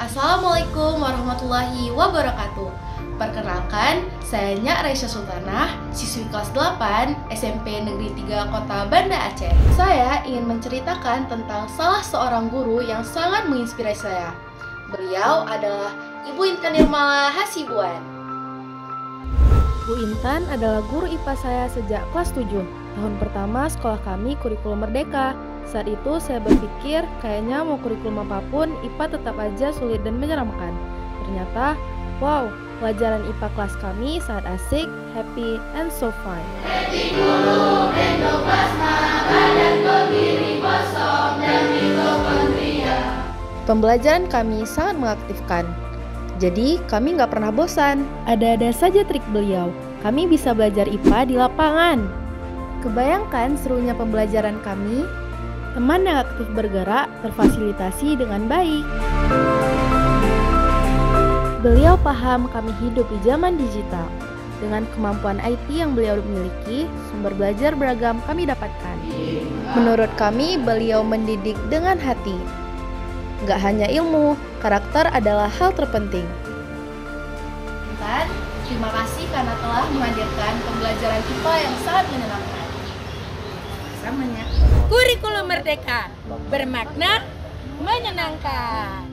Assalamualaikum warahmatullahi wabarakatuh. Perkenalkan, saya Nyak Raisya Sultanah, siswi kelas 8 SMP Negeri 3 Kota Banda Aceh. Saya ingin menceritakan tentang salah seorang guru yang sangat menginspirasi saya. Beliau adalah Ibu Intan Nirmala Hasibuan. Bu Intan adalah guru IPA saya sejak kelas 7. Tahun pertama sekolah kami kurikulum merdeka. Saat itu saya berpikir kayaknya mau kurikulum apapun IPA tetap aja sulit dan menyeramkan. Ternyata, wow, pelajaran IPA kelas kami sangat asik, happy, and so fun. Pembelajaran kami sangat mengaktifkan. Jadi kami nggak pernah bosan. Ada-ada saja trik beliau. Kami bisa belajar IPA di lapangan. Kebayangkan serunya pembelajaran kami. Teman yang aktif bergerak terfasilitasi dengan baik. Beliau paham kami hidup di zaman digital. Dengan kemampuan IT yang beliau miliki, sumber belajar beragam kami dapatkan. Menurut kami, beliau mendidik dengan hati. Gak hanya ilmu, karakter adalah hal terpenting. Intan, terima kasih karena telah menghadirkan pembelajaran IPA yang sangat menyenangkan. Samanya. Kurikulum Merdeka bermakna menyenangkan.